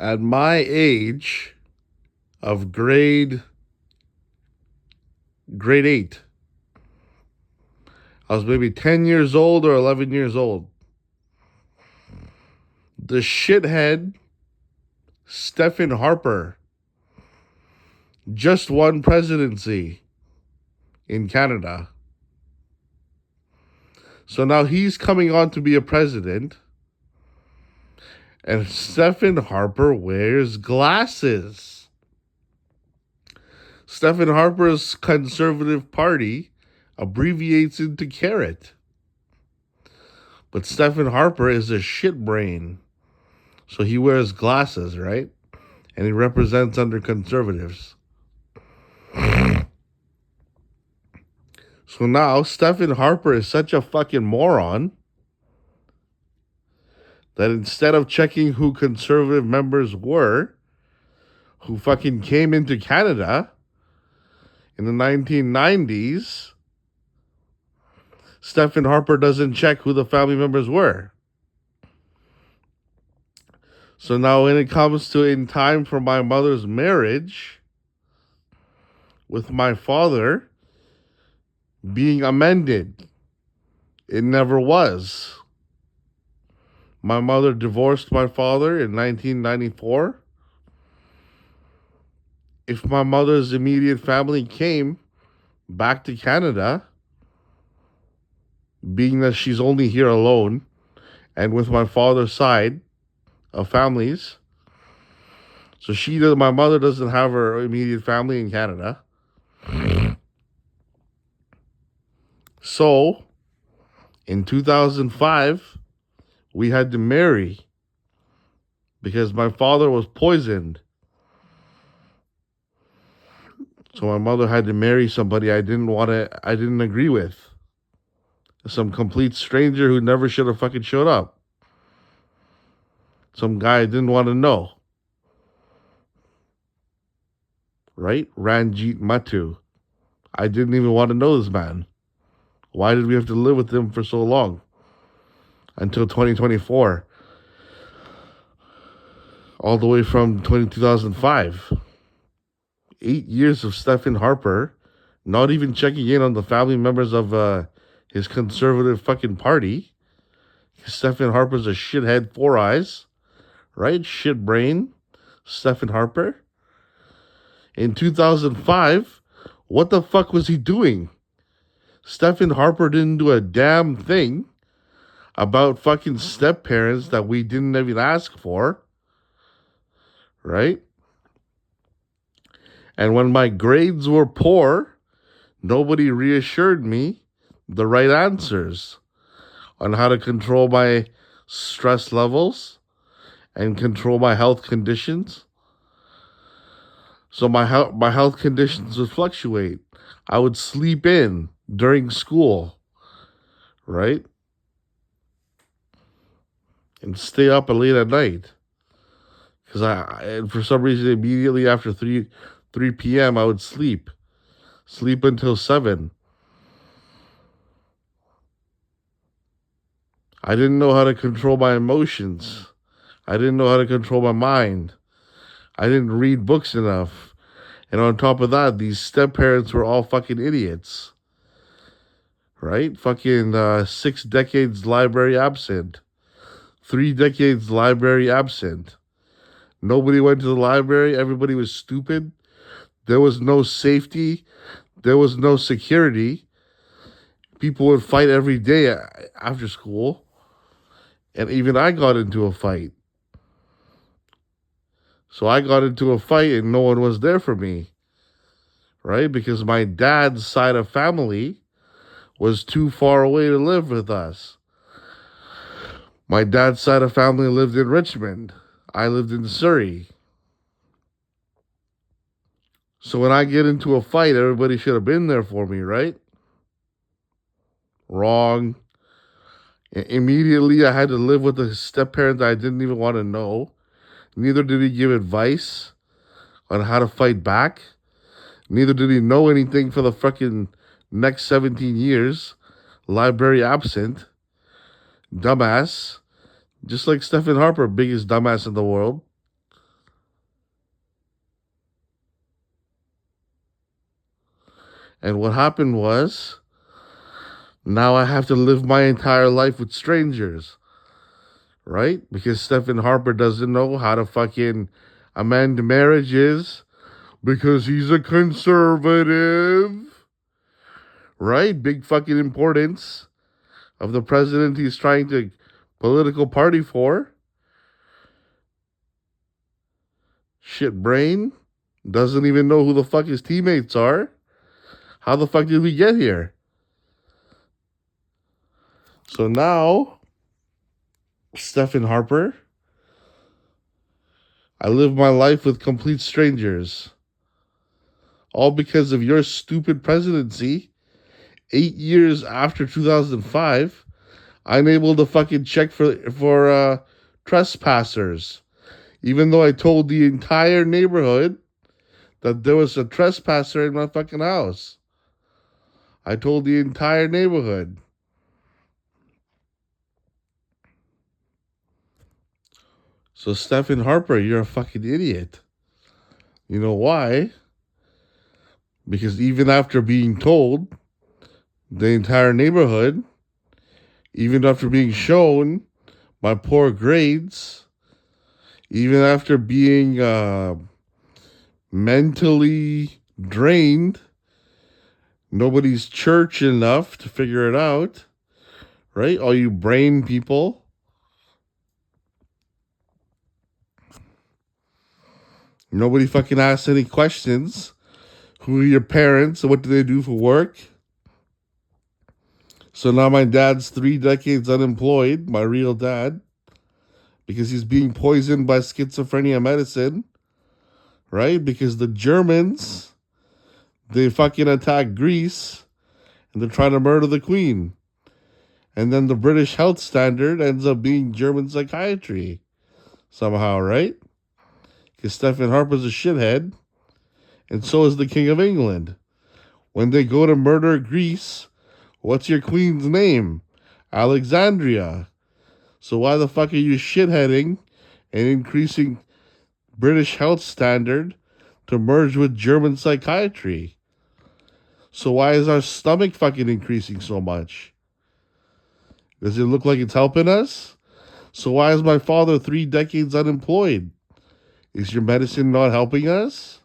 At my age of grade 8, I was maybe 10 years old or 11 years old. The shithead Stephen Harper just won presidency in Canada. So now he's coming on to be a president, and Stephen Harper wears glasses. Stephen Harper's Conservative Party abbreviates into carrot. But Stephen Harper is a shit brain. So he wears glasses, right? And he represents under conservatives. So now Stephen Harper is such a fucking moron that instead of checking who conservative members were, who fucking came into Canada in the 1990s, Stephen Harper doesn't check who the family members were. So now when it comes to in time for my mother's marriage with my father being amended, it never was. My mother divorced my father in 1994. If my mother's immediate family came back to Canada, being that she's only here alone and with my father's side of families, so my mother doesn't have her immediate family in Canada. So in 2005, we had to marry because my father was poisoned. So my mother had to marry somebody I didn't agree with. Some complete stranger who never should have fucking showed up. Some guy I didn't want to know. Right? Ranjit Matu. I didn't even want to know this man. Why did we have to live with him for so long? Until 2024. All the way from 2005. 8 years of Stephen Harper not even checking in on the family members of his conservative fucking party. Stephen Harper's a shithead, 4 eyes. Right? Shit brain. Stephen Harper. In 2005, what the fuck was he doing? Stephen Harper didn't do a damn thing about fucking step parents that we didn't even ask for. Right? And when my grades were poor, nobody reassured me the right answers on how to control my stress levels and control my health conditions. So my health conditions would fluctuate. I would sleep in during school, right? And stay up late at night. Because for some reason, immediately after 3 p.m., I would sleep. Sleep until 7. I didn't know how to control my emotions. I didn't know how to control my mind. I didn't read books enough. And on top of that, these step-parents were all fucking idiots. Right? Fucking 6 decades library absent. 3 decades library absent. Nobody went to the library. Everybody was stupid. There was no safety. There was no security. People would fight every day after school. And even I got into a fight. So I got into a fight and no one was there for me. Right? Because my dad's side of family was too far away to live with us. My dad's side of family lived in Richmond. I lived in Surrey. So when I get into a fight, everybody should have been there for me, right? Wrong. Immediately, I had to live with a step-parent that I didn't even want to know. Neither did he give advice on how to fight back. Neither did he know anything for the fucking next 17 years. Library absent. Dumbass. Just like Stephen Harper, biggest dumbass in the world. And what happened was, now I have to live my entire life with strangers, right? Because Stephen Harper doesn't know how to fucking amend marriages because he's a conservative, right? Big fucking importance of the president he's trying to political party for. Shit brain. Doesn't even know who the fuck his teammates are. How the fuck did we get here? So now, Stephen Harper, I live my life with complete strangers. All because of your stupid presidency. 8 years after 2005, I'm able to fucking check for trespassers. Even though I told the entire neighborhood that there was a trespasser in my fucking house. I told the entire neighborhood. So, Stephen Harper, you're a fucking idiot. You know why? Because even after being told, the entire neighborhood, even after being shown my poor grades, even after being mentally drained, nobody's church enough to figure it out, right? All you brain people. Nobody fucking asks any questions. Who are your parents and what do they do for work? So now my dad's 3 decades unemployed, my real dad, because he's being poisoned by schizophrenia medicine, right? Because the Germans, they fucking attack Greece and they're trying to murder the Queen. And then the British health standard ends up being German psychiatry somehow, right? Because Stephen Harper's a shithead, and so is the King of England. When they go to murder Greece, what's your queen's name? Alexandria. So why the fuck are you shitheading and increasing British health standard to merge with German psychiatry? So why is our stomach fucking increasing so much? Does it look like it's helping us? So why is my father 3 decades unemployed? Is your medicine not helping us?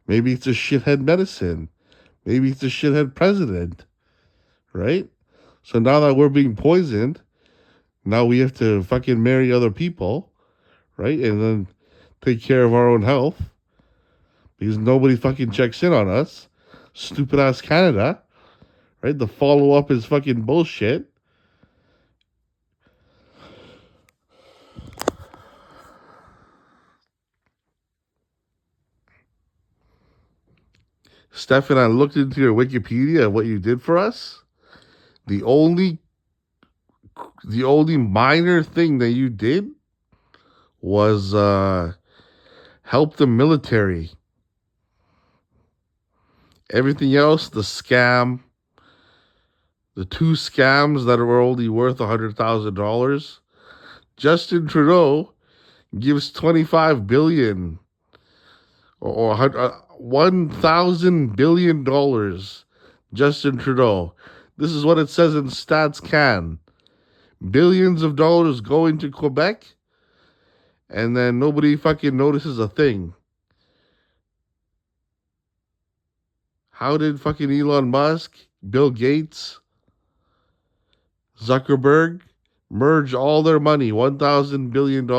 Maybe it's a shithead medicine. Maybe it's a shithead president, right? So now that we're being poisoned, now we have to fucking marry other people, right? And then take care of our own health because nobody fucking checks in on us. Stupid ass Canada, right? The follow up is fucking bullshit. Stefan, I looked into your Wikipedia of what you did for us. The only minor thing that you did was help the military. Everything else, the scam, the 2 scams that were only worth $100,000. Justin Trudeau gives $25 billion or $1,000 billion. Justin Trudeau. This is what it says in StatsCan. Billions of dollars go into Quebec, and then nobody fucking notices a thing. How did fucking Elon Musk, Bill Gates, Zuckerberg merge all their money, $1,000 billion,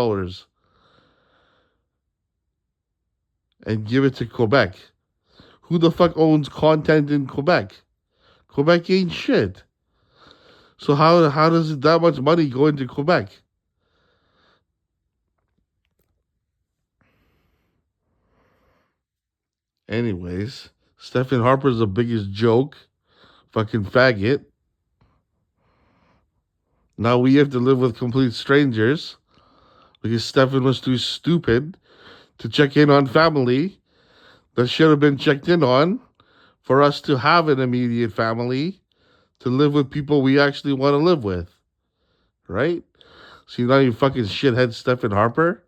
and give it to Quebec? Who the fuck owns content in Quebec? Quebec ain't shit. So how does that much money go into Quebec? Anyways, Stephen Harper's the biggest joke. Fucking faggot. Now we have to live with complete strangers because Stephen was too stupid to check in on family that should have been checked in on for us to have an immediate family to live with people we actually want to live with. Right? See, now you fucking shithead Stephen Harper.